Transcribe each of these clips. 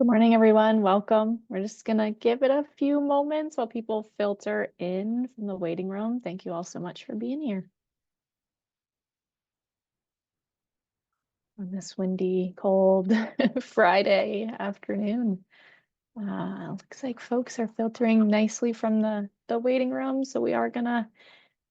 Good morning, everyone. Welcome. We're just going to give it a few moments while people filter in from the waiting room. Thank you all so much for being here on this windy, cold Friday afternoon. Looks like folks are filtering nicely from the waiting room, so we are going to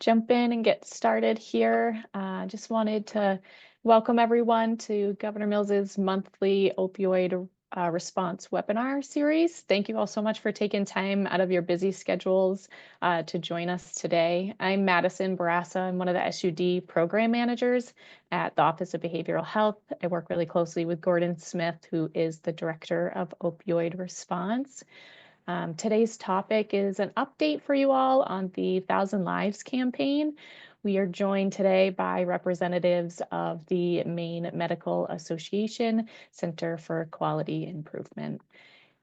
jump in and get started here. Just wanted to welcome everyone to Governor Mills's monthly opioid response webinar series. Thank you all so much for taking time out of your busy schedules to join us today. I'm Madison Barassa. I'm one of the SUD program managers at the Office of Behavioral Health. I work really closely with Gordon Smith, who is the director of opioid response. Today's topic is an update for you all on the 1,000 Lives campaign. We are joined today by representatives of the Maine Medical Association Center for Quality Improvement.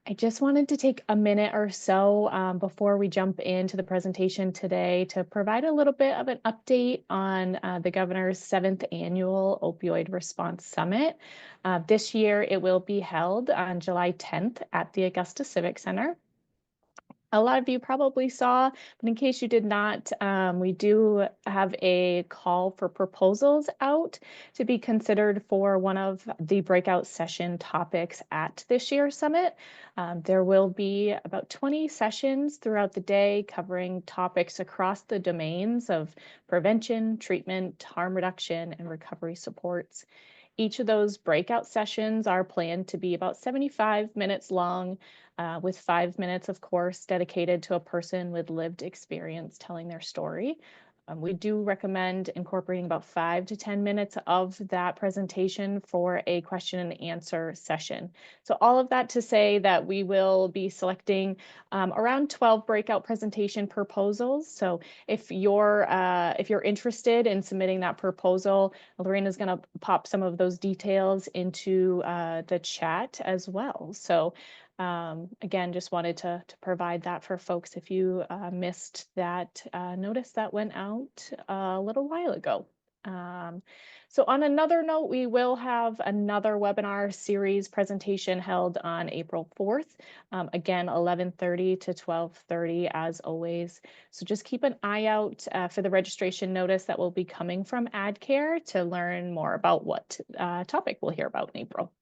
I just wanted to take a minute or so before we jump into the presentation today to provide a little bit of an update on the governor's 7th annual opioid response summit. This year, it will be held on July 10th at the Augusta Civic Center. A lot of you probably saw, but in case you did not, we do have a call for proposals out to be considered for one of the breakout session topics at this year's summit. There will be about 20 sessions throughout the day covering topics across the domains of prevention, treatment, harm reduction, and recovery supports. Each of those breakout sessions are planned to be about 75 minutes long, with 5 minutes, of course, dedicated to a person with lived experience telling their story. We do recommend incorporating about 5 to 10 minutes of that presentation for a question and answer session. So all of that to say that we will be selecting around 12 breakout presentation proposals. So if you're interested in submitting that proposal, Lorena's going to pop some of those details into the chat as well. So again, just wanted to provide that for folks if you missed that notice that went out a little while ago. So on another note, we will have another webinar series presentation held on April 4th, again, 11:30 to 12:30 as always. So just keep an eye out for the registration notice that will be coming from AdCare to learn more about what topic we'll hear about in April.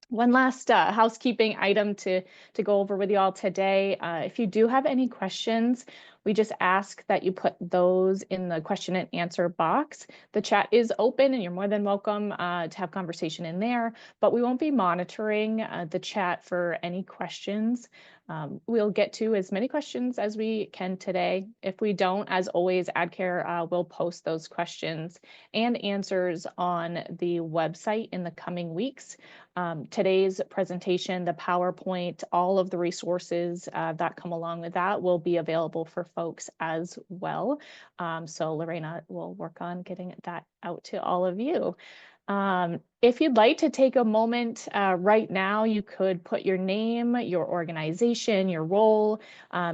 One last housekeeping item to go over with you all today. If you do have any questions, we just ask that you put those in the question and answer box. The chat is open and you're more than welcome to have conversation in there, but we won't be monitoring the chat for any questions. We'll get to as many questions as we can today. If we don't, as always, AdCare will post those questions and answers on the website in the coming weeks. Today's presentation, the PowerPoint, all of the resources that come along with that will be available for folks as well. So Lorena will work on getting that out to all of you. If you'd like to take a moment right now, you could put your name, your organization, your role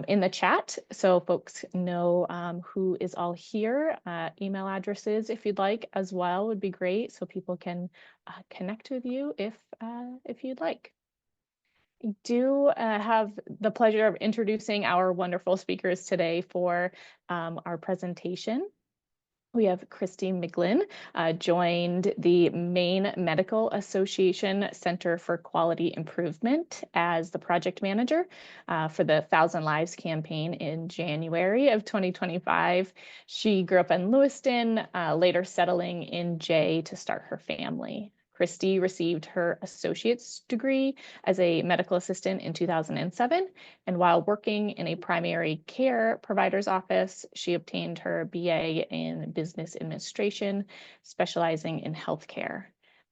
in the chat so folks know who is all here. Email addresses, if you'd like, as well would be great so people can connect with you if you'd like. I do have the pleasure of introducing our wonderful speakers today for our presentation. We have Christy Miglin, joined the Maine Medical Association Center for Quality Improvement as the project manager for the 1,000 Lives campaign in January of 2025. She grew up in Lewiston, later settling in Jay to start her family. Christy received her associate's degree as a medical assistant in 2007, and while working in a primary care provider's office, she obtained her BA in business administration, specializing in healthcare.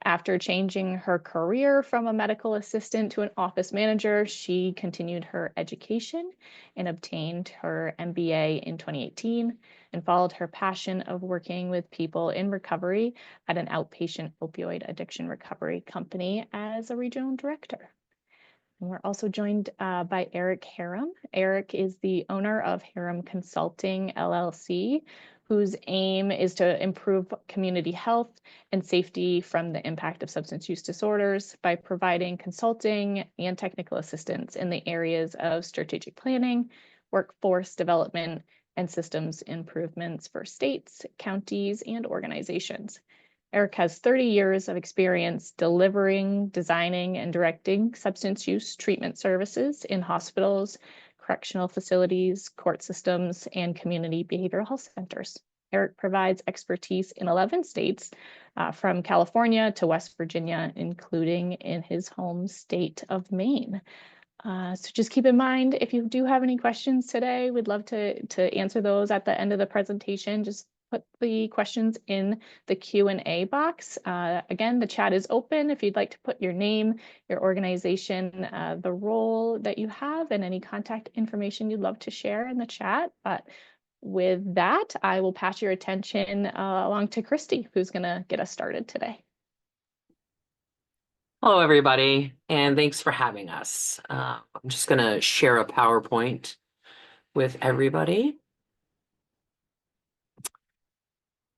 After changing her career from a medical assistant to an office manager, she continued her education and obtained her MBA in 2018 and followed her passion of working with people in recovery at an outpatient opioid addiction recovery company as a regional director. And we're also joined by Eric Harum. Eric is the owner of Harum Consulting, LLC, whose aim is to improve community health and safety from the impact of substance use disorders by providing consulting and technical assistance in the areas of strategic planning, workforce development, and systems improvements for states, counties, and organizations. Eric has 30 years of experience delivering, designing, and directing substance use treatment services in hospitals, correctional facilities, court systems, and community behavioral health centers. Eric provides expertise in 11 states, from California to West Virginia, including in his home state of Maine. So just keep in mind, if you do have any questions today, we'd love to answer those at the end of the presentation. Just put the questions in the Q&A box. Again, the chat is open if you'd like to put your name, your organization, the role that you have, and any contact information you'd love to share in the chat. But with that, I will pass your attention along to Christy, who's going to get us started today. Hello, everybody, and thanks for having us. I'm just going to share a PowerPoint with everybody.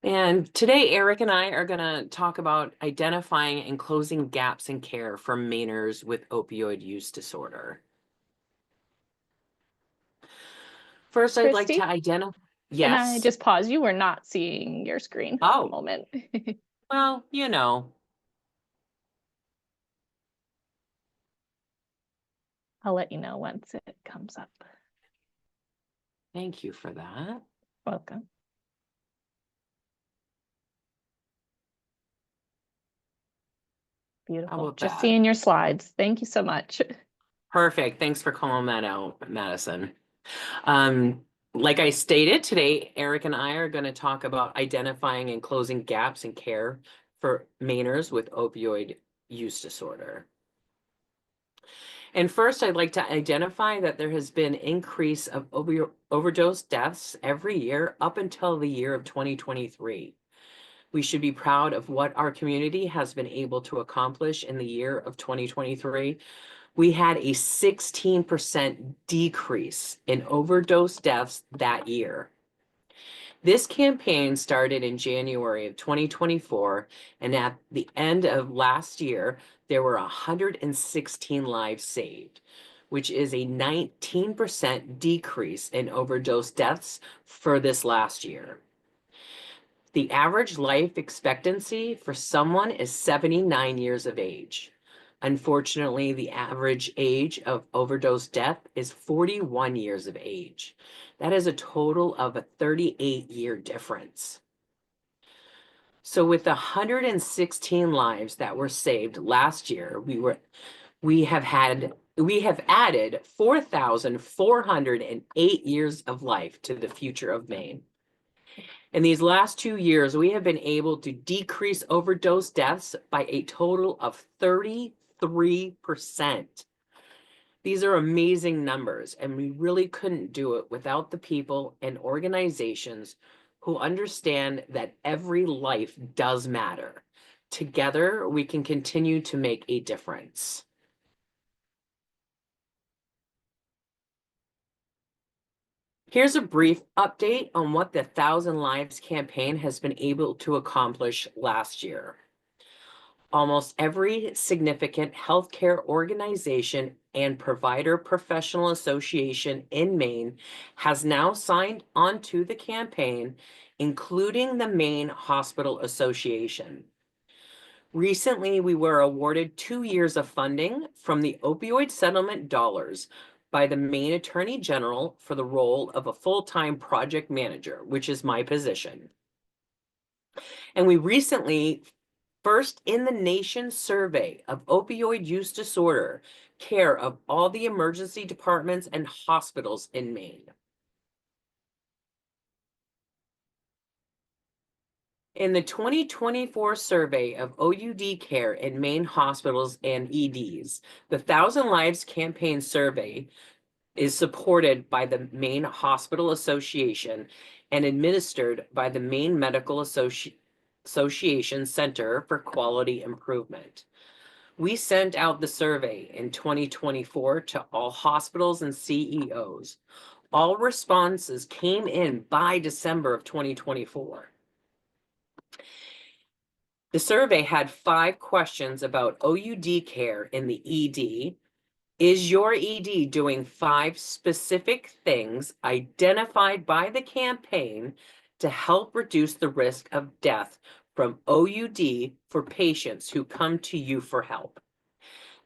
And today, Eric and I are going to talk about identifying and closing gaps in care for Mainers with opioid use disorder. First, I'd like Christy, to identify. can I Yes. just pause you? We're not seeing your screen at the moment. Well, you know. I'll let you know once it comes up. Thank you for that. Welcome. Beautiful. Just seeing your slides. Thank you so much. Perfect. Thanks for calling that out, Madison. Like I stated, today, Eric and I are going to talk about identifying and closing gaps in care for Mainers with opioid use disorder. And first, I'd like to identify that there has been an increase of overdose deaths every year up until the year of 2023. We should be proud of what our community has been able to accomplish in the year of 2023. We had a 16% decrease in overdose deaths that year. This campaign started in January of 2024, and at the end of last year, there were 116 lives saved, which is a 19% decrease in overdose deaths for this last year. The average life expectancy for someone is 79 years of age. Unfortunately, the average age of overdose death is 41 years of age. That is a total of a 38-year difference. So with the 116 lives that were saved last year, we have added 4,408 years of life to the future of Maine. In these last 2 years, we have been able to decrease overdose deaths by a total of 33%. These are amazing numbers, and we really couldn't do it without the people and organizations who understand that every life does matter. Together, we can continue to make a difference. Here's a brief update on what the 1,000 Lives campaign has been able to accomplish last year. Almost every significant healthcare organization and provider professional association in Maine has now signed on to the campaign, including the Maine Hospital Association. Recently, we were awarded 2 years of funding from the opioid settlement dollars by the Maine Attorney General for the role of a full-time project manager, which is my position. And we recently, first in the nation survey of opioid use disorder care of all the emergency departments and hospitals in Maine. In the 2024 survey of OUD care in Maine hospitals and EDs, the 1,000 Lives campaign survey is supported by the Maine Hospital Association and administered by the Maine Medical Association Center for Quality Improvement. We sent out the survey in 2024 to all hospitals and CEOs. All responses came in by December of 2024. The survey had 5 questions about OUD care in the ED. Is your ED doing 5 specific things identified by the campaign to help reduce the risk of death from OUD for patients who come to you for help?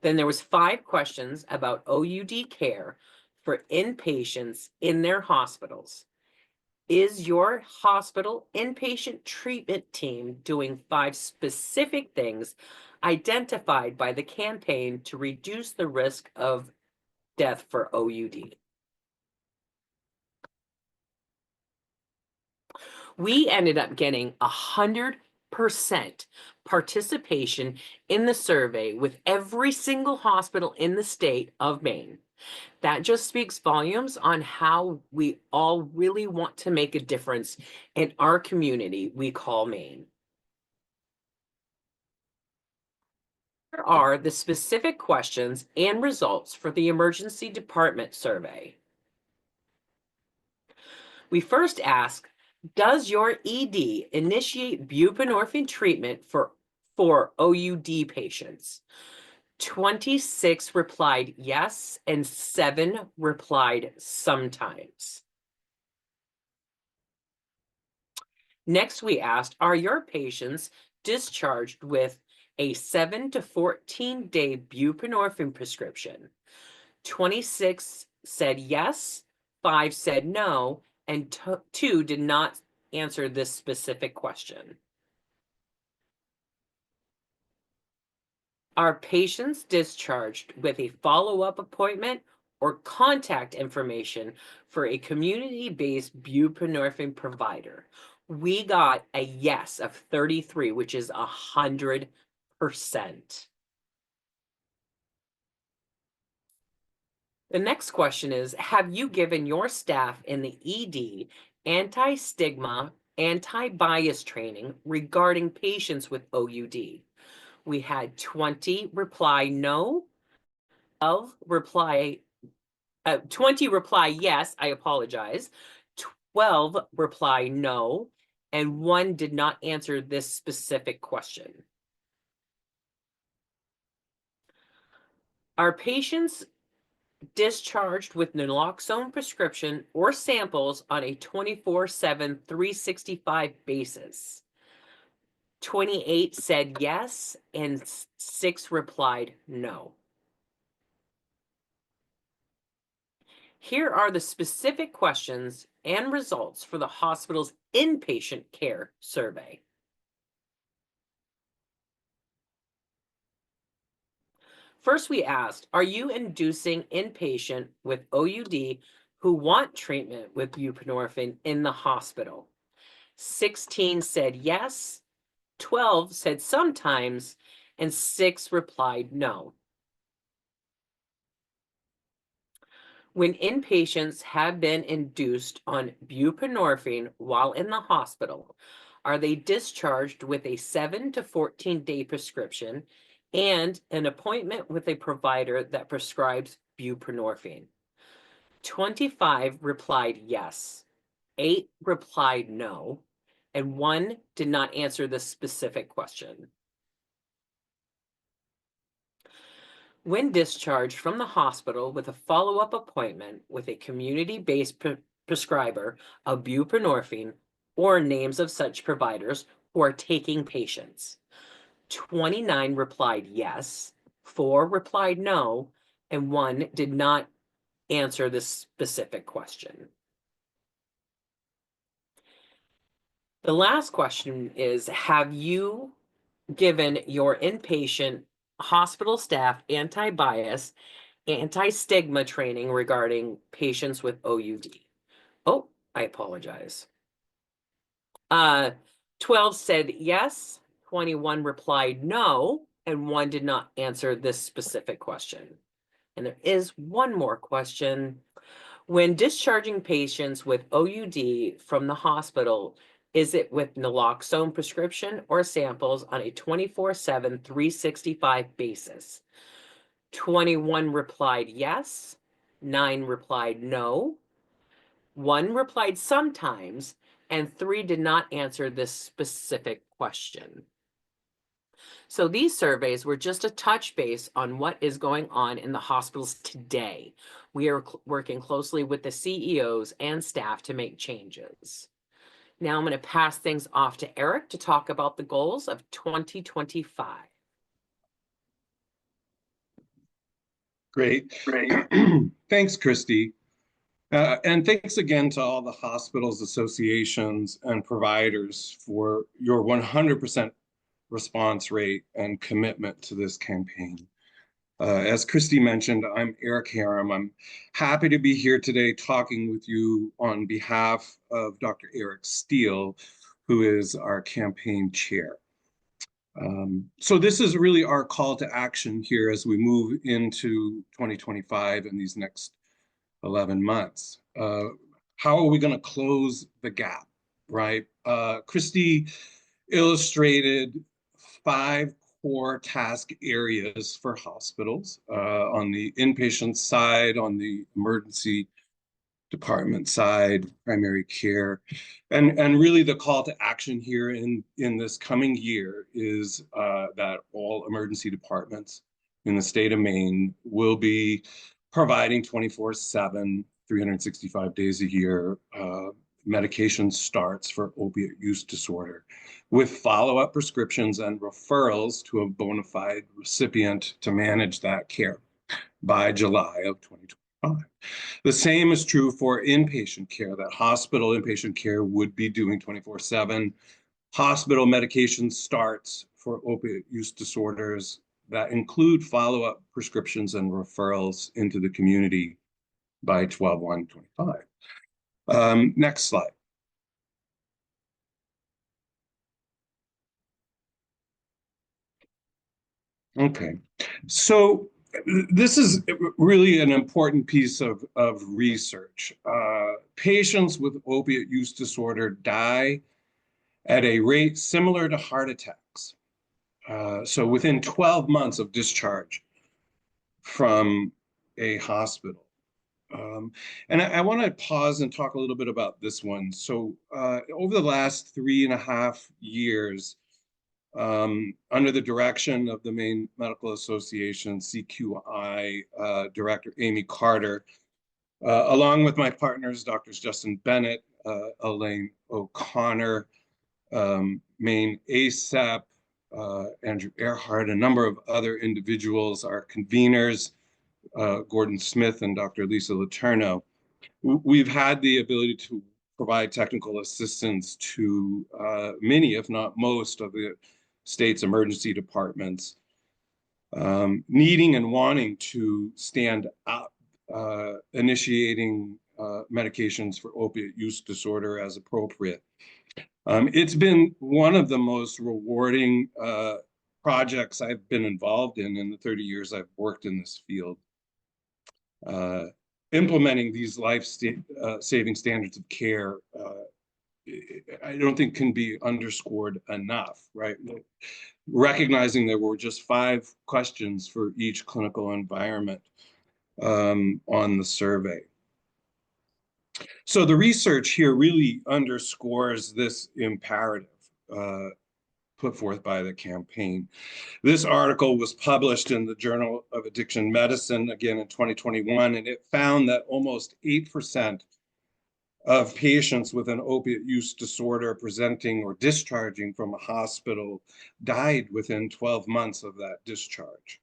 Then there was 5 questions about OUD care for inpatients in their hospitals. Is your hospital inpatient treatment team doing 5 specific things identified by the campaign to reduce the risk of death for OUD? We ended up getting 100% participation in the survey with every single hospital in the state of Maine. That just speaks volumes on how we all really want to make a difference in our community we call Maine. Here are the specific questions and results for the emergency department survey. We first ask, does your ED initiate buprenorphine treatment for OUD patients? 26 replied yes, and 7 replied sometimes. Next, we asked, are your patients discharged with a 7 to 14 day buprenorphine prescription? 26 said yes, 5 said no, and 2 did not answer this specific question. Are patients discharged with a follow-up appointment or contact information for a community-based buprenorphine provider? We got a yes of 33, which is 100%. The next question is, have you given your staff in the ED anti-stigma, anti-bias training regarding patients with OUD? We had 20 reply no, 20 reply yes, I apologize, 12 reply no, and 1 did not answer this specific question. Are patients discharged with naloxone prescription or samples on a 24/7, 365 basis? 28 said yes, and 6 replied no. Here are the specific questions and results for the hospital's inpatient care survey. First, we asked, are you inducing inpatient with OUD who want treatment with buprenorphine in the hospital? 16 said yes, 12 said sometimes, and 6 replied no. When inpatients have been induced on buprenorphine while in the hospital, are they discharged with a 7 to 14 day prescription and an appointment with a provider that prescribes buprenorphine? 25 replied yes, 8 replied no, and 1 did not answer this specific question. When discharged from the hospital with a follow-up appointment with a community-based prescriber of buprenorphine or names of such providers who are taking patients, 29 replied yes, 4 replied no, and 1 did not answer this specific question. The last question is, have you given your inpatient hospital staff anti-bias, anti-stigma training regarding patients with OUD? Oh, I apologize. 12 said yes, 21 replied no, and 1 did not answer this specific question. And there is one more question. When discharging patients with OUD from the hospital, is it with naloxone prescription or samples on a 24/7, 365 basis? 21 replied yes, 9 replied no, 1 replied sometimes, and 3 did not answer this specific question. So these surveys were just a touch base on what is going on in the hospitals today. We are working closely with the CEOs and staff to make changes. Now I'm going to pass things off to Eric to talk about the goals of 2025. Great. Thanks, Christy. And thanks again to all the hospitals, associations, and providers for your 100% response rate and commitment to this campaign. As Christy mentioned, I'm Eric Harum. I'm happy to be here today talking with you on behalf of Dr. Eric Steele, who is our campaign chair. So this is really our call to action here as we move into 2025 and these next 11 months. How are we going to close the gap, right? Christy illustrated 5 core task areas for hospitals on the inpatient side, on the emergency department side, primary care. And really the call to action here in this coming year is that all emergency departments in the state of Maine will be providing 24/7, 365 days a year, medication starts for opiate use disorder with follow-up prescriptions and referrals to a bona fide recipient to manage that care by July of 2025. The same is true for inpatient care, that hospital inpatient care would be doing 24/7 hospital medication starts for opiate use disorders that include follow-up prescriptions and referrals into the community by 12/1/25. Next slide. Okay, so this is really an important piece of research. Patients with opiate use disorder die at a rate similar to heart attacks. So within 12 months of discharge from a hospital. And I want to pause and talk a little bit about this one. So over the last 3.5 years, under the direction of the Maine Medical Association, CQI Director Amy Carter, along with my partners, Drs. Justin Bennett, Elaine O'Connor, Maine ASAP, Andrew Earhart, a number of other individuals, our conveners, Gordon Smith and Dr. Lisa Letourneau. We've had the ability to provide technical assistance to many, if not most, of the state's emergency departments, needing and wanting to stand up, initiating medications for opiate use disorder as appropriate. It's been one of the most rewarding projects I've been involved in the 30 years I've worked in this field. Implementing these life-saving standards of care, I don't think can be underscored enough, right? Recognizing there were just 5 questions for each clinical environment on the survey. So the research here really underscores this imperative put forth by the campaign. This article was published in the Journal of Addiction Medicine, again in 2021, and it found that almost 8% of patients with an opiate use disorder presenting or discharging from a hospital died within 12 months of that discharge.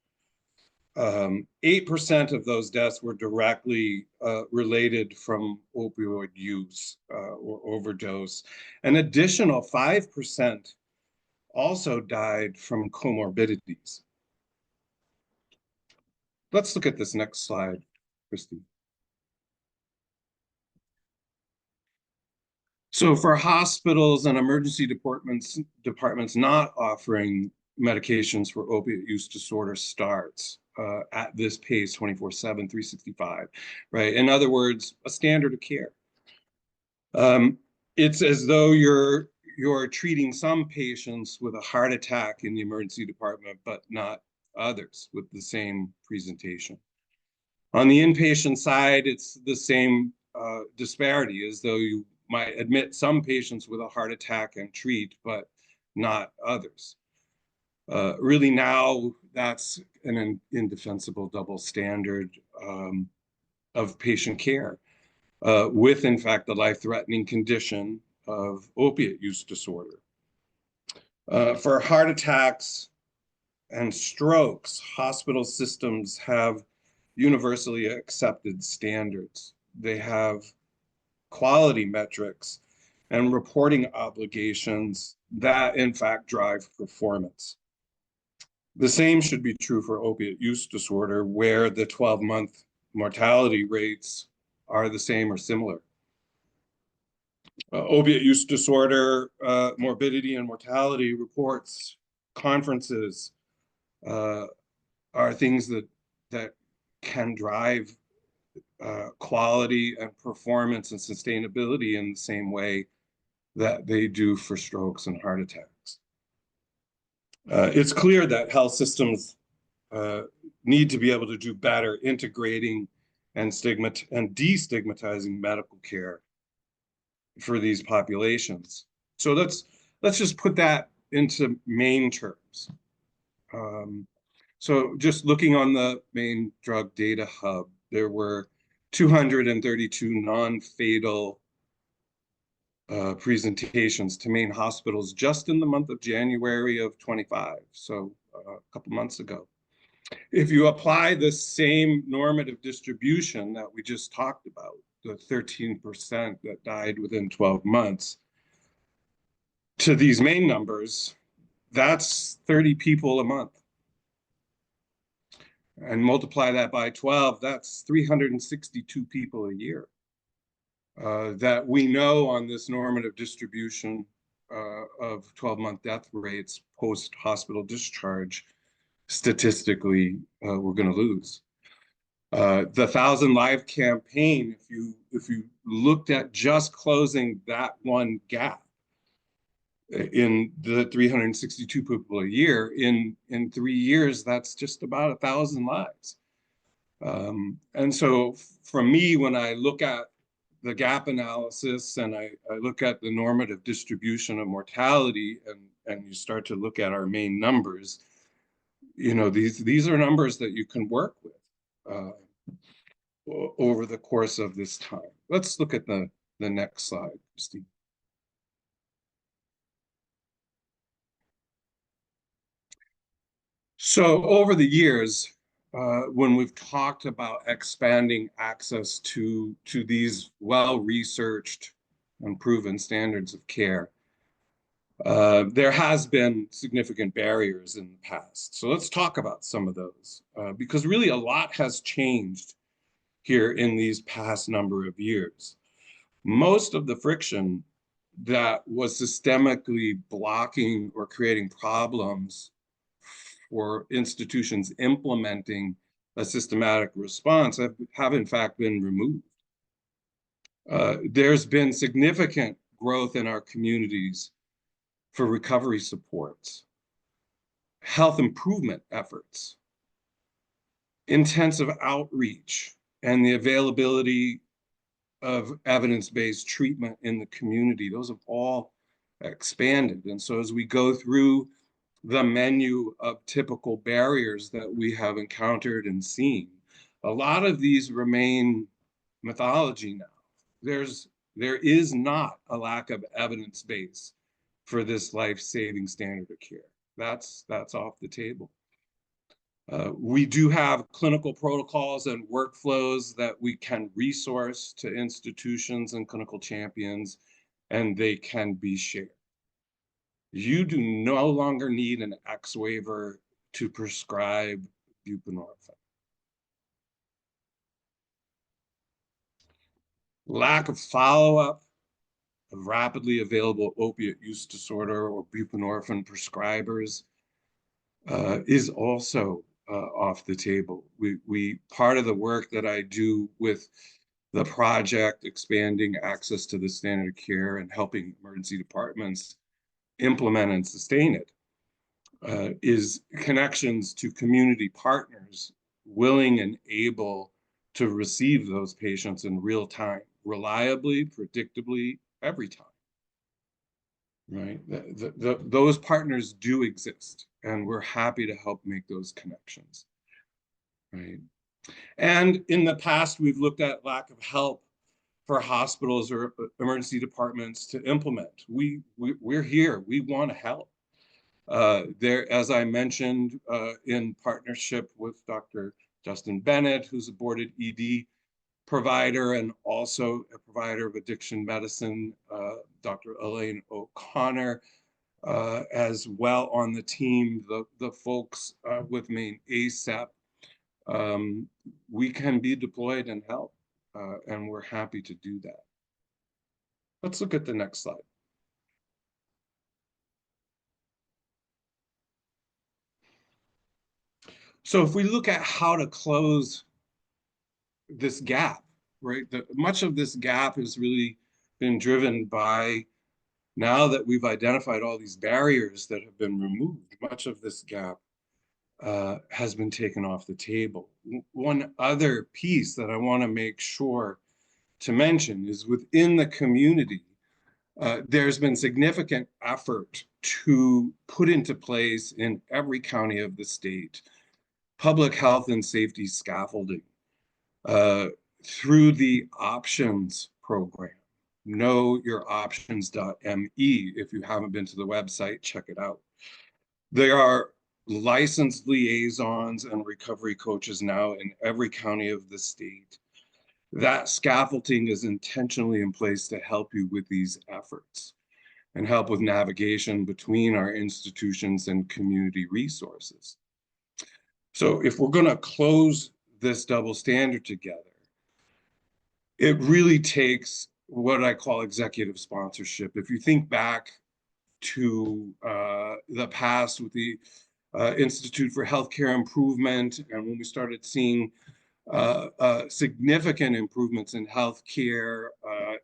8% of those deaths were directly related from opioid use or overdose. An additional 5% also died from comorbidities. Let's look at this next slide, Christy. So for hospitals and emergency departments not offering medications for opiate use disorder starts at this pace, 24/7, 365, right? In other words, a standard of care. It's as though you're treating some patients with a heart attack in the emergency department, but not others with the same presentation. On the inpatient side, it's the same disparity, as though you might admit some patients with a heart attack and treat, but not others. Really now, that's an indefensible double standard of patient care, with, in fact, the life-threatening condition of opiate use disorder. For heart attacks and strokes, hospital systems have universally accepted standards. They have quality metrics and reporting obligations that, in fact, drive performance. The same should be true for opiate use disorder, where the 12-month mortality rates are the same or similar. Opiate use disorder morbidity and mortality reports, conferences, are things that can drive quality and performance and sustainability in the same way that they do for strokes and heart attacks. It's clear that health systems need to be able to do better integrating and destigmatizing medical care for these populations. So let's just put that into Maine terms. So just looking on the Maine Drug Data Hub, there were 232 non-fatal presentations to Maine hospitals just in the month of January of 25, so a couple months ago. If you apply the same normative distribution that we just talked about, the 13% that died within 12 months, to these Maine numbers, that's 30 people a month. And multiply that by 12, that's 362 people a year that we know on this normative distribution of 12-month death rates post-hospital discharge, statistically, we're going to lose. The 1,000 Live campaign, if you looked at just closing that one gap in the 362 people a year, in 3 years, that's just about 1,000 lives. And so for me, when I look at the gap analysis and I look at the normative distribution of mortality, and you start to look at our Maine numbers, you know, these are numbers that you can work with over the course of this time. Let's look at the next slide, Christine. So over the years, when we've talked about expanding access to these well-researched and proven standards of care, there has been significant barriers in the past. So let's talk about some of those, because really a lot has changed here in these past number of years. Most of the friction that was systemically blocking or creating problems for institutions implementing a systematic response have in fact been removed. There's been significant growth in our communities for recovery supports, health improvement efforts, intensive outreach, and the availability of evidence-based treatment in the community. Those have all expanded. And so as we go through the menu of typical barriers that we have encountered and seen, a lot of these remain mythology now. There is not a lack of evidence base for this life-saving standard of care. That's off the table. We do have clinical protocols and workflows that we can resource to institutions and clinical champions, and they can be shared. You do no longer need an X waiver to prescribe buprenorphine. Lack of follow-up of rapidly available opiate use disorder or buprenorphine prescribers is also off the table. Part of the work that I do with the project expanding access to the standard of care and helping emergency departments implement and sustain it is connections to community partners willing and able to receive those patients in real time reliably, predictably, every time. Right? Those partners do exist, and we're happy to help make those connections. Right? And in the past, we've looked at lack of help for hospitals or emergency departments to implement. We're here. We want to help. As I mentioned, in partnership with Dr. Justin Bennett, who's a boarded ED provider and also a provider of addiction medicine, Dr. Elaine O'Connor, as well on the team, the folks with Maine ASAP. We can be deployed and help, and we're happy to do that. Let's look at the next slide. So if we look at how to close this gap, right? Much of this gap has really been driven by, now that we've identified all these barriers that have been removed, much of this gap has been taken off the table. One other piece that I want to make sure to mention is within the community, there's been significant effort to put into place in every county of the state public health and safety scaffolding through the options program. knowYourOptions.me. If you haven't been to the website, check it out. There are licensed liaisons and recovery coaches now in every county of the state. That scaffolding is intentionally in place to help you with these efforts and help with navigation between our institutions and community resources. So if we're going to close this double standard together, it really takes what I call executive sponsorship. If you think back to the past with the Institute for Healthcare Improvement, and when we started seeing significant improvements in healthcare,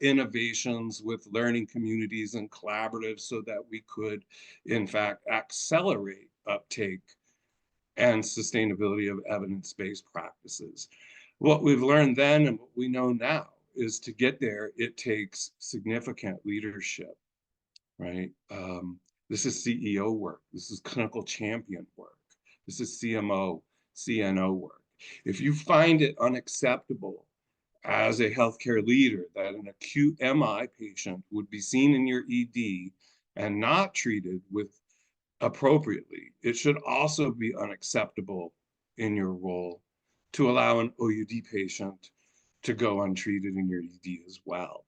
innovations with learning communities and collaboratives so that we could, in fact, accelerate uptake and sustainability of evidence-based practices. What we've learned then and what we know now is to get there, it takes significant leadership, right? This is CEO work. This is clinical champion work. This is CMO, CNO work. If you find it unacceptable as a healthcare leader that an acute MI patient would be seen in your ED and not treated with appropriately, it should also be unacceptable in your role to allow an OUD patient to go untreated in your ED as well.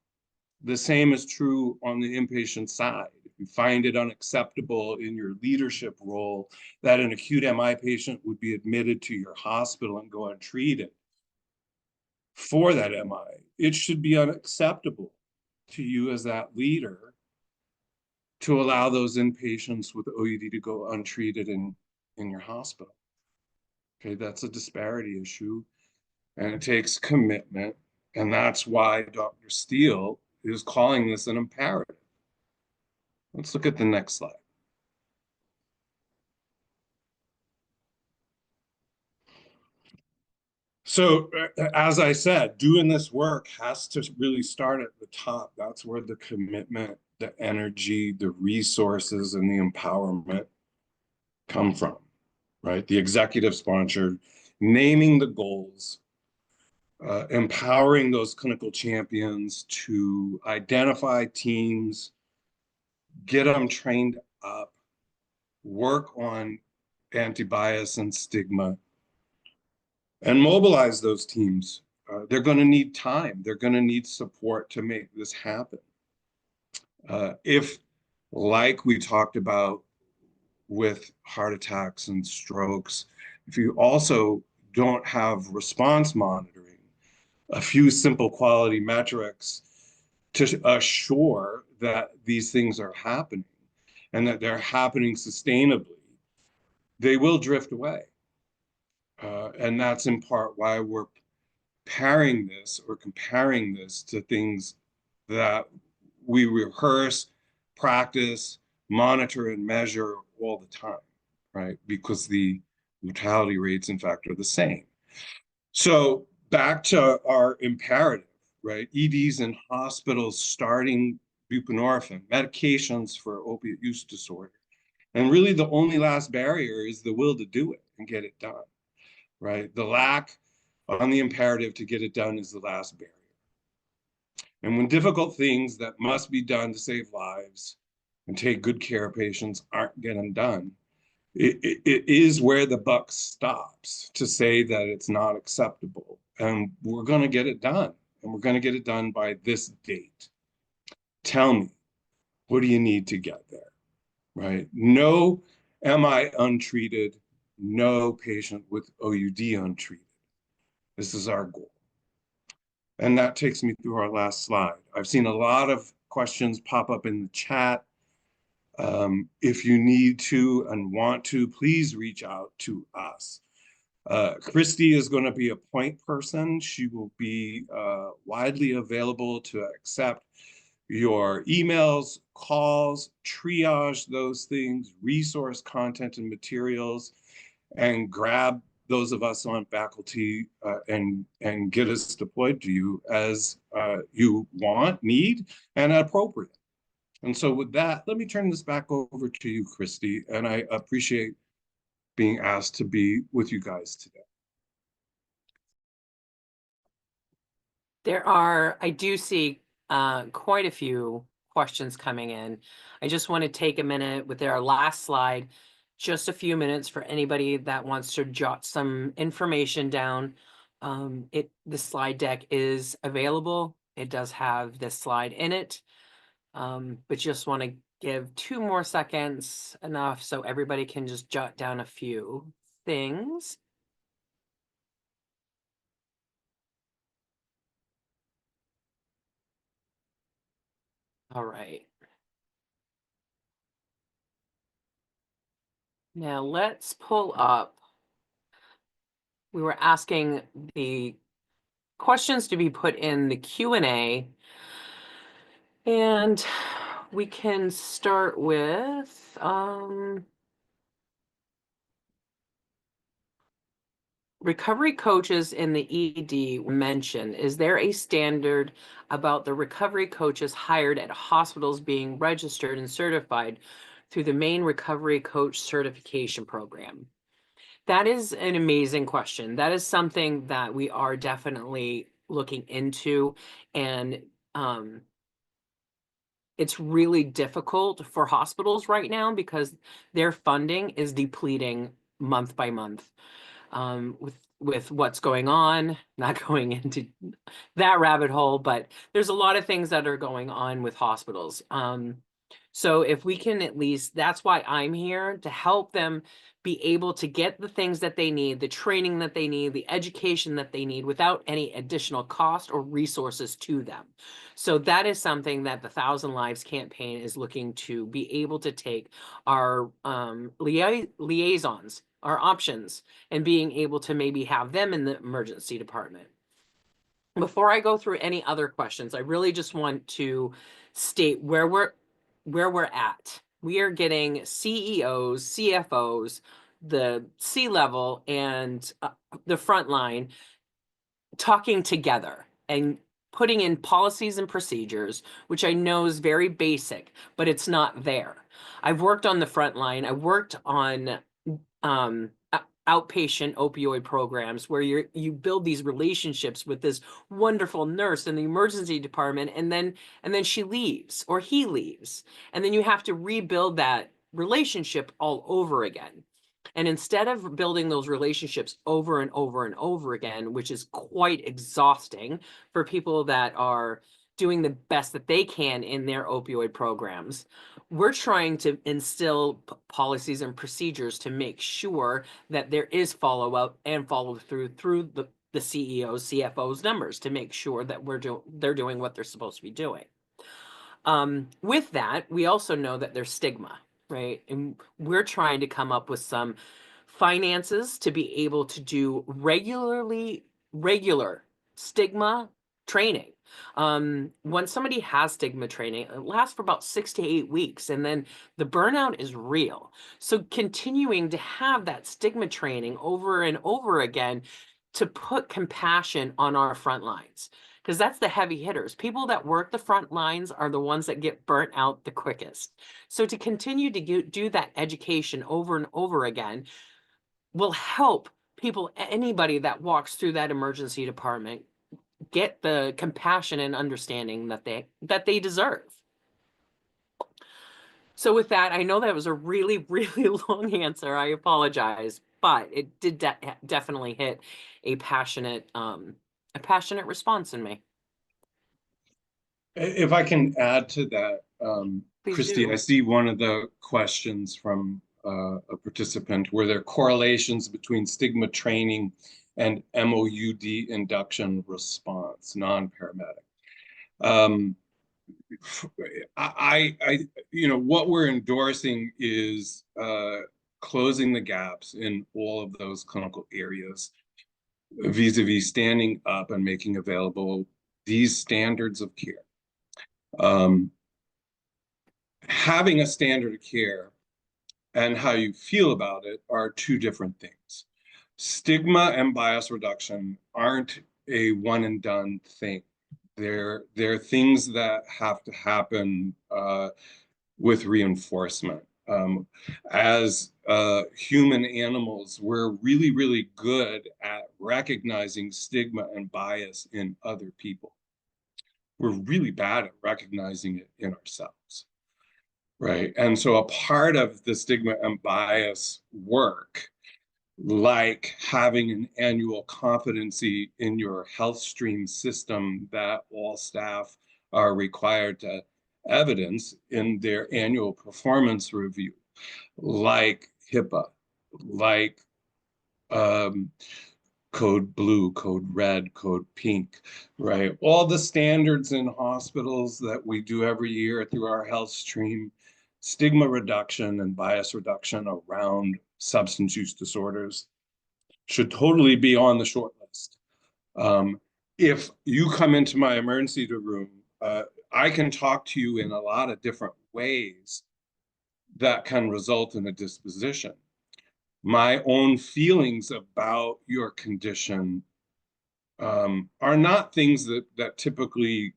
The same is true on the inpatient side. If you find it unacceptable in your leadership role that an acute MI patient would be admitted to your hospital and go untreated for that MI, it should be unacceptable to you as that leader to allow those inpatients with OUD to go untreated in your hospital. Okay, that's a disparity issue, and it takes commitment, and that's why Dr. Steele is calling this an imperative. Let's look at the next slide. So, as I said, doing this work has to really start at the top. That's where the commitment, the energy, the resources, and the empowerment come from, right? The executive sponsor, naming the goals, empowering those clinical champions to identify teams, get them trained up, work on anti-bias and stigma, and mobilize those teams. They're going to need time. They're going to need support to make this happen. If, like we talked about with heart attacks and strokes, if you also don't have response monitoring, a few simple quality metrics to assure that these things are happening and that they're happening sustainably, they will drift away. And that's in part why we're pairing this or comparing this to things that we rehearse, practice, monitor, and measure all the time, right? Because the mortality rates, in fact, are the same. So back to our imperative, right? EDs in hospitals starting buprenorphine, medications for opiate use disorder. And really the only last barrier is the will to do it and get it done, right? The lack on the imperative to get it done is the last barrier. And when difficult things that must be done to save lives and take good care of patients aren't getting done, it is where the buck stops to say that it's not acceptable. And we're going to get it done. And we're going to get it done by this date. Tell me, what do you need to get there? Right? No MI untreated, no patient with OUD untreated. This is our goal. And that takes me through our last slide. I've seen a lot of questions pop up in the chat. If you need to and want to, please reach out to us. Christy is going to be a point person. She will be widely available to accept your emails, calls, triage those things, resource content and materials, and grab those of us on faculty and get us deployed to you as you want, need, and appropriate. And so with that, let me turn this back over to you, Christy, and I appreciate being asked to be with you guys today. I do see quite a few questions coming in. I just want to take a minute with our last slide, just a few minutes for anybody that wants to jot some information down. The slide deck is available. It does have this slide in it, but just want to give 2 more seconds, enough so everybody can just jot down a few things. All right. Now let's pull up. We were asking the questions to be put in the Q&A, and we can start with recovery coaches in the ED mentioned. Is there a standard about the recovery coaches hired at hospitals being registered and certified through the Maine Recovery Coach Certification Program? That is an amazing question. That is something that we are definitely looking into, and it's really difficult for hospitals right now because their funding is depleting month by month. With what's going on, not going into that rabbit hole, but there's a lot of things that are going on with hospitals. So if we can at least, that's why I'm here, to help them be able to get the things that they need, the training that they need, the education that they need without any additional cost or resources to them. So that is something that the Thousand Lives campaign is looking to be able to take our liaisons, our options, and being able to maybe have them in the emergency department. Before I go through any other questions, I really just want to state where we're at. We are getting CEOs, CFOs, the C-level, and the frontline talking together and putting in policies and procedures, which I know is very basic, but it's not there. I've worked on the front line. I worked on outpatient opioid programs where you build these relationships with this wonderful nurse in the emergency department, and then she leaves or he leaves, and then you have to rebuild that relationship all over again. And instead of building those relationships over and over and over again, which is quite exhausting for people that are doing the best that they can in their opioid programs, we're trying to instill policies and procedures to make sure that there is follow-up and follow-through through the CEOs, CFOs numbers to make sure that they're doing what they're supposed to be doing. With that, we also know that there's stigma, right? And we're trying to come up with some finances to be able to do regular stigma training. When somebody has stigma training, it lasts for about 6 to 8 weeks, and then the burnout is real. So continuing to have that stigma training over and over again to put compassion on our front lines. because that's the heavy hitters. People that work the front lines are the ones that get burnt out the quickest. So to continue to do that education over and over again will help people, anybody that walks through that emergency department, get the compassion and understanding that they deserve. So with that, I know that was a really, really long answer. I apologize, but it did definitely hit a passionate response in me. If I can add to that, Please Christy, do. I see one of the questions from a participant. Were there correlations between stigma training and MOUD induction response, non-paramedic? What we're endorsing is closing the gaps in all of those clinical areas vis-a-vis standing up and making available these standards of care. Having a standard of care and how you feel about it are two different things. Stigma and bias reduction aren't a one and done thing. They're things that have to happen with reinforcement. As human animals, we're really, really good at recognizing stigma and bias in other people. We're really bad at recognizing it in ourselves, right? And so a part of the stigma and bias work, like having an annual competency in your health stream system that all staff are required to evidence in their annual performance review, like HIPAA, like code blue, code red, code pink, right? All the standards in hospitals that we do every year through our health stream, stigma reduction and bias reduction around substance use disorders should totally be on the short list. If you come into my emergency room, I can talk to you in a lot of different ways that can result in a disposition. My own feelings about your condition are not things that typically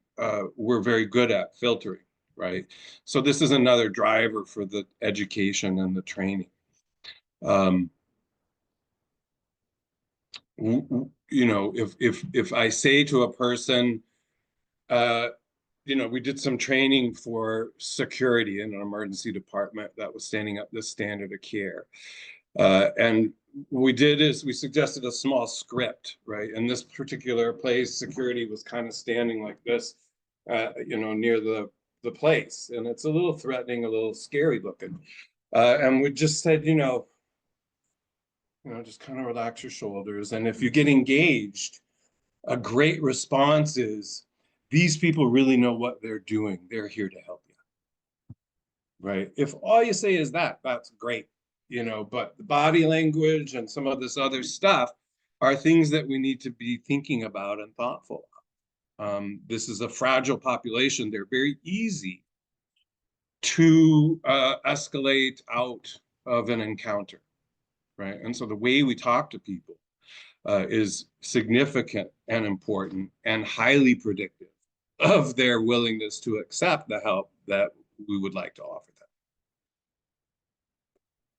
we're very good at filtering, right? So this is another driver for the education and the training. If I say to a person, we did some training for security in an emergency department that was standing up this standard of care. And what we did is we suggested a small script, right? In this particular place, security was kind of standing like this, near the place. And it's a little threatening, a little scary looking. And we just said, just kind of relax your shoulders. And if you get engaged, a great response is, these people really know what they're doing. They're here to help you, right? If all you say is that, that's great, but the body language and some of this other stuff are things that we need to be thinking about and thoughtful of. This is a fragile population. They're very easy to escalate out of an encounter, right? And so the way we talk to people is significant and important and highly predictive of their willingness to accept the help that we would like to offer them.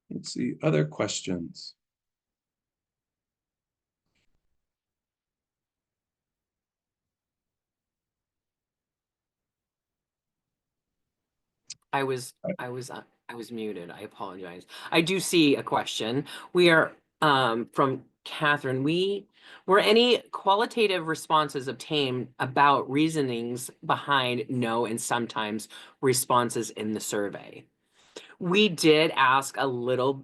Let's see, other questions. I was muted. I apologize. I do see a question. We are from Catherine. Were any qualitative responses obtained about reasonings behind no and sometimes responses in the survey? We did ask a little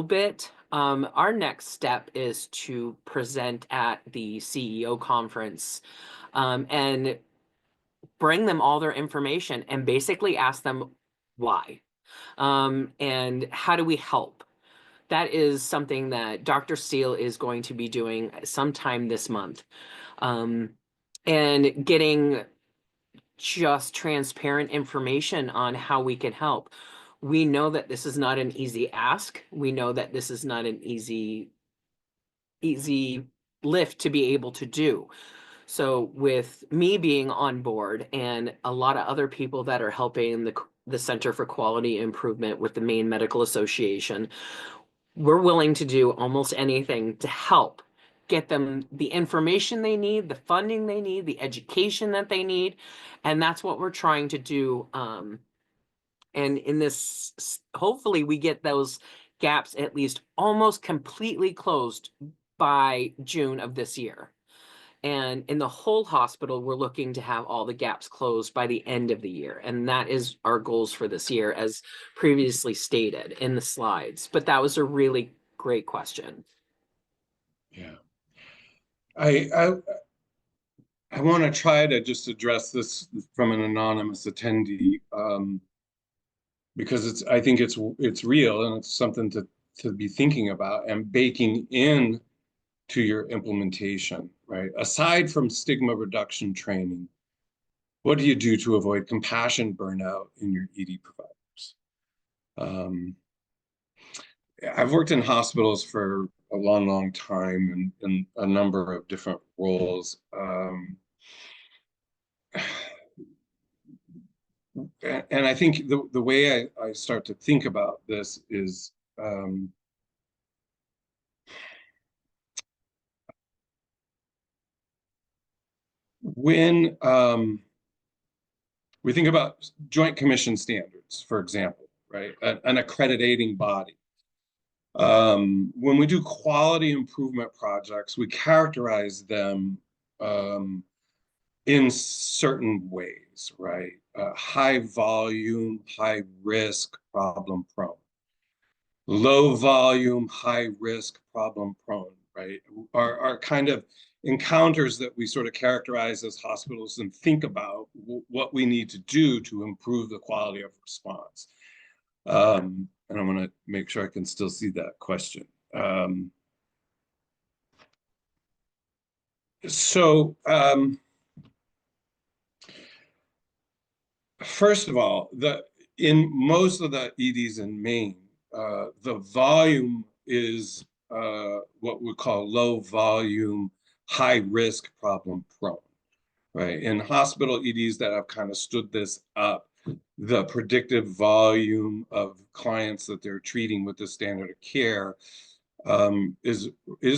bit. Our next step is to present at the CEO conference and bring them all their information and basically ask them why and how do we help. That is something that Dr. Steele is going to be doing sometime this month, and getting just transparent information on how we can help. We know that this is not an easy ask. We know that this is not an easy lift to be able to do. So with me being on board and a lot of other people that are helping the Center for Quality Improvement with the Maine Medical Association, we're willing to do almost anything to help get them the information they need, the funding they need, the education that they need. And that's what we're trying to do. And in this, hopefully we get those gaps at least almost completely closed by June of this year. And in the whole hospital, we're looking to have all the gaps closed by the end of the year. And that is our goals for this year, as previously stated in the slides. But that was a really great question. Yeah. I want to try to just address this from an anonymous attendee, because I think it's real and it's something to be thinking about and baking in to your implementation, right? Aside from stigma reduction training, what do you do to avoid compassion burnout in your ED providers? I've worked in hospitals for a long time in a number of different roles. And I think the way I start to think about this is when we think about Joint Commission standards, for example, right? An accrediting body. When we do quality improvement projects, we characterize them in certain ways, right? High volume, high risk, problem prone. Low volume, high risk, problem prone, right? Are kind of encounters that we sort of characterize as hospitals and think about what we need to do to improve the quality of response. And I'm going to make sure I can still see that question. First of all, in most of the EDs in Maine, the volume is what we call low volume, high risk problem prone, right? In hospital EDs that have kind of stood this up, the predictive volume of clients that they're treating with the standard of care is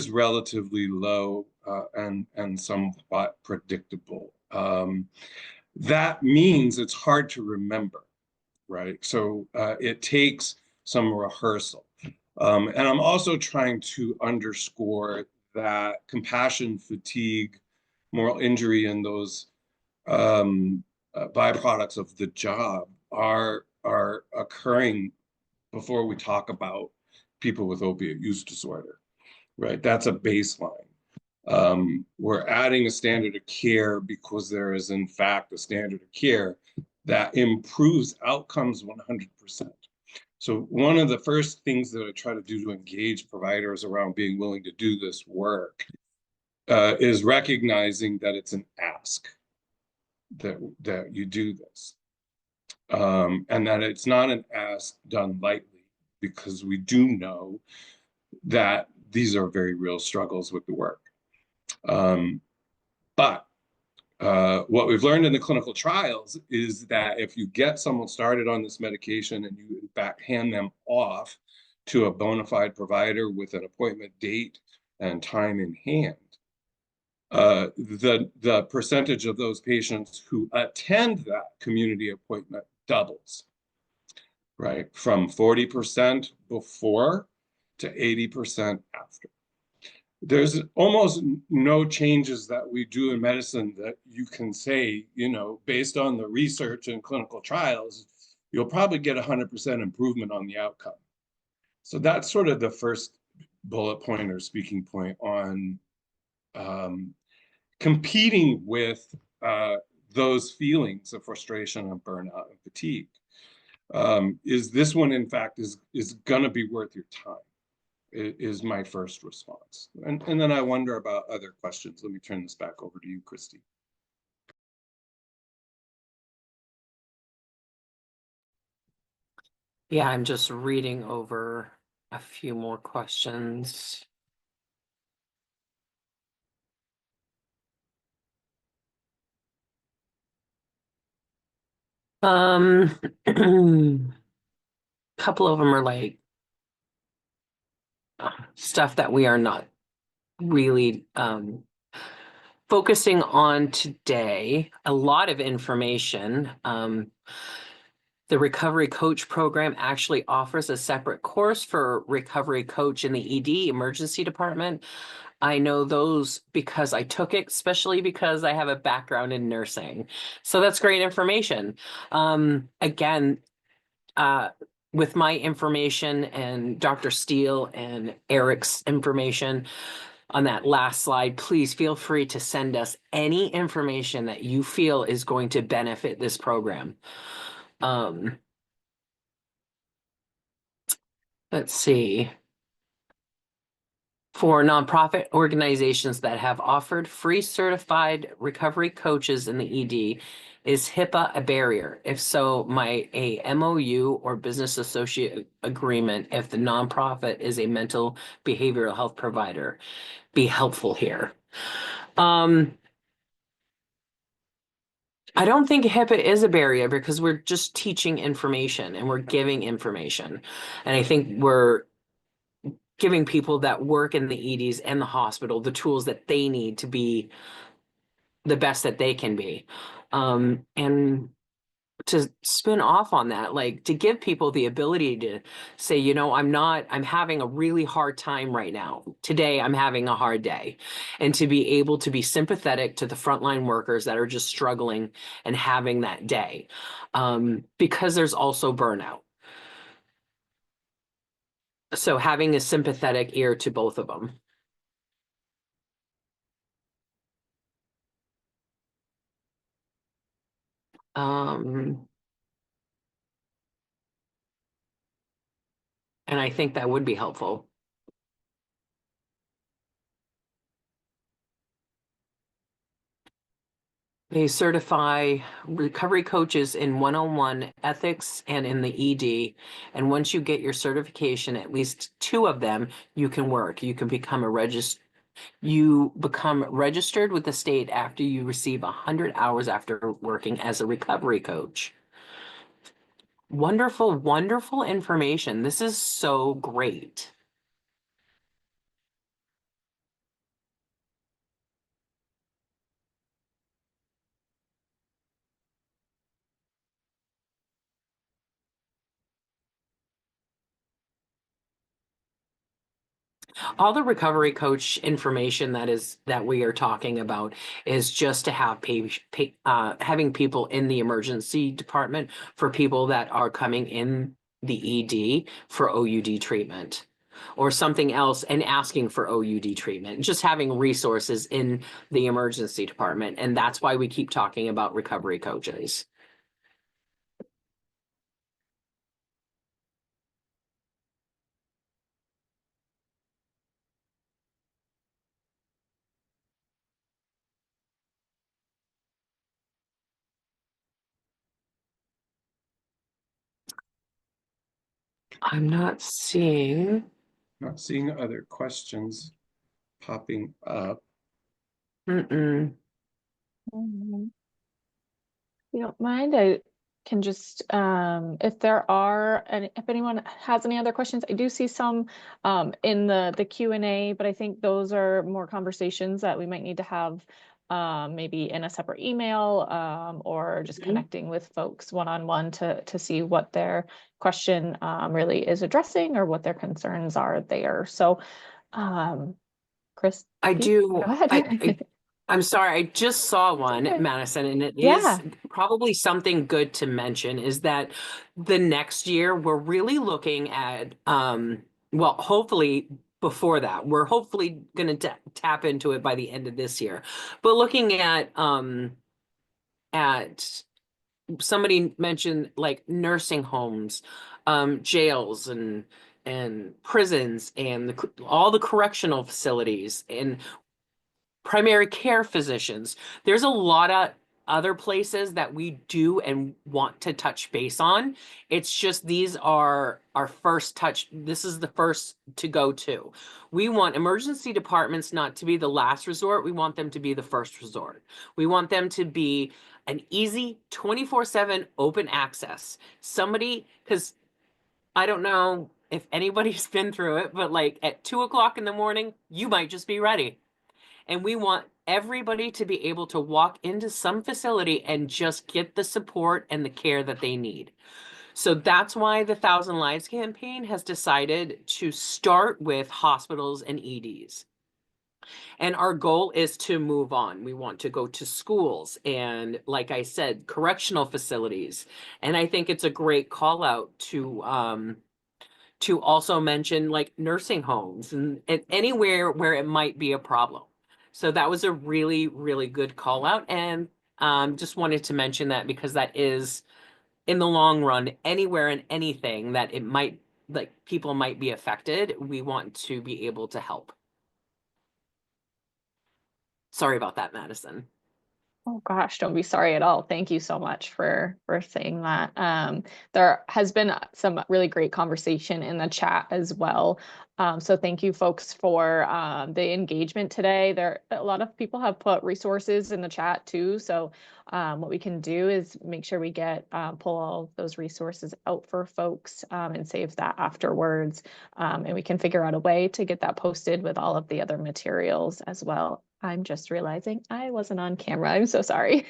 relatively low and somewhat predictable. That means it's hard to remember, right? So it takes some rehearsal. And I'm also trying to underscore that compassion fatigue, moral injury, and those byproducts of the job are occurring before we talk about people with opiate use disorder, right? That's a baseline. We're adding a standard of care because there is, in fact, a standard of care that improves outcomes 100%. So one of the first things that I try to do to engage providers around being willing to do this work is recognizing that it's an ask that you do this. And that it's not an ask done lightly, because we do know that these are very real struggles with the work. But what we've learned in the clinical trials is that if you get someone started on this medication and you in fact hand them off to a bona fide provider with an appointment date and time in hand, the percentage of those patients who attend that community appointment doubles, right? From 40% before to 80% after. There's almost no changes that we do in medicine that you can say, based on the research and clinical trials, you'll probably get 100% improvement on the outcome. So that's sort of the first bullet point or speaking point on competing with those feelings of frustration and burnout and fatigue. Is this one, in fact, is going to be worth your time? Is my first response. And then I wonder about other questions. Let me turn this back over to you, Christy. Yeah, I'm just reading over a few more questions. Um, couple of them are like stuff that we are not really focusing on today. A lot of information. The Recovery Coach program actually offers a separate course for Recovery Coach in the ED emergency department. I know those because I took it, especially because I have a background in nursing. So that's great information. Again, uh, with my information and Dr. Steele and Eric's information on that last slide, please feel free to send us any information that you feel is going to benefit this program. Let's see. For nonprofit organizations that have offered free certified recovery coaches in the ED, is HIPAA a barrier? If so, might a MOU or business associate agreement, if the nonprofit is a mental behavioral health provider, be helpful here? I don't think HIPAA is a barrier because we're just teaching information and we're giving information. And I think we're giving people that work in the EDs and the hospital the tools that they need to be the best that they can be. And to spin off on that, like to give people the ability to say, you know, I'm having a really hard time right now. Today, I'm having a hard day. And to be able to be sympathetic to the frontline workers that are just struggling and having that day. Because there's also burnout. So having a sympathetic ear to both of them. And I think that would be helpful. They certify recovery coaches in one-on-one ethics and in the ED. And once you get your certification, at least 2 of them, you can work. You become registered with the state after you receive 100 hours after working as a recovery coach. Wonderful, wonderful information. This is so great. All the recovery coach information that we are talking about is just to have having people in the emergency department for people that are coming in the ED for OUD treatment or something else and asking for OUD treatment, just having resources in the emergency department. And that's why we keep talking about recovery coaches. I'm not seeing. Not seeing other questions popping up. Mm-mm. Mhm. If you don't mind, I can just, if there are, and if anyone has any other questions, I do see some in the Q&A, but I think those are more conversations that we might need to have maybe in a separate email or just connecting with folks one-on-one to see what their question really is addressing or what their concerns are there. So, Chris, I do. go ahead. I'm sorry, I just saw one, Okay. Madison, and it Yeah. is probably something good to mention is that the next year we're really looking at, well, hopefully before that, we're hopefully going to tap into it by the end of this year, but looking at somebody mentioned like nursing homes, jails and prisons and all the correctional facilities and primary care physicians. There's a lot of other places that we do and want to touch base on. It's just these are our first touch. This is the first to go to. We want emergency departments not to be the last resort. We want them to be the first resort. We want them to be an easy 24/7 open access. Somebody, because I don't know if anybody's been through it, but like at 2 o'clock in the morning, you might just be ready. And we want everybody to be able to walk into some facility and just get the support and the care that they need. So that's why the Thousand Lives campaign has decided to start with hospitals and EDs. And our goal is to move on. We want to go to schools and, like I said, correctional facilities. And I think it's a great call out to also mention like nursing homes and anywhere where it might be a problem. So that was a really, really good call out. And just wanted to mention that because that is in the long run, anywhere and anything that it might, like people might be affected, we want to be able to help. Sorry about that, Madison. Oh gosh, don't be sorry at all. Thank you so much for saying that. There has been some really great conversation in the chat as well. So thank you folks for the engagement today. There a lot of people have put resources in the chat too. So what we can do is make sure we get pull all those resources out for folks and save that afterwards. And we can figure out a way to get that posted with all of the other materials as well. I'm just realizing I wasn't on camera. I'm so sorry.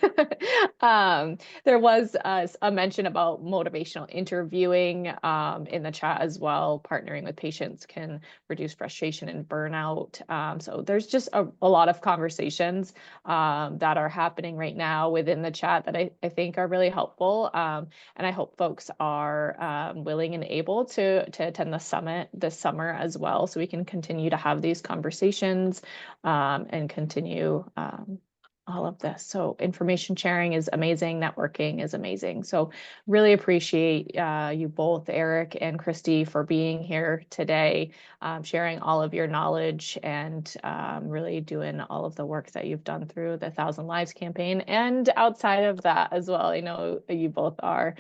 There was a mention about motivational interviewing in the chat as well. Partnering with patients can reduce frustration and burnout. So there's just a lot of conversations that are happening right now within the chat that I think are really helpful. And I hope folks are willing and able to attend the summit this summer as well, so we can continue to have these conversations and continue all of this. So information sharing is amazing. Networking is amazing. So really appreciate you both, Eric and Christy, for being here today, sharing all of your knowledge and really doing all of the work that you've done through the Thousand Lives campaign and outside of that as well. I know you both are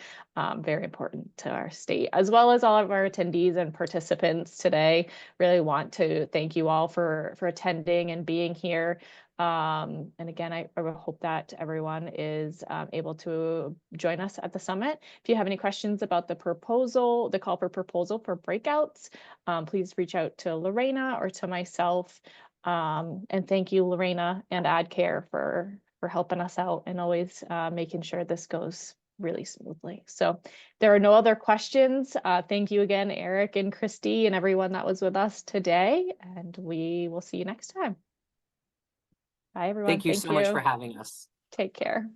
very important to our state, as well as all of our attendees and participants today. Really want to thank you all for attending and being here. And again, I hope that everyone is able to join us at the summit. If you have any questions about the proposal, the call for proposal for breakouts, please reach out to Lorena or to myself. And thank you, Lorena and AdCare for helping us out and always making sure this goes really smoothly. So there are no other questions. Thank you again, Eric and Christy and everyone that was with us today. And we will see you next time. Bye, everyone. Thank you so much for having us. Take care.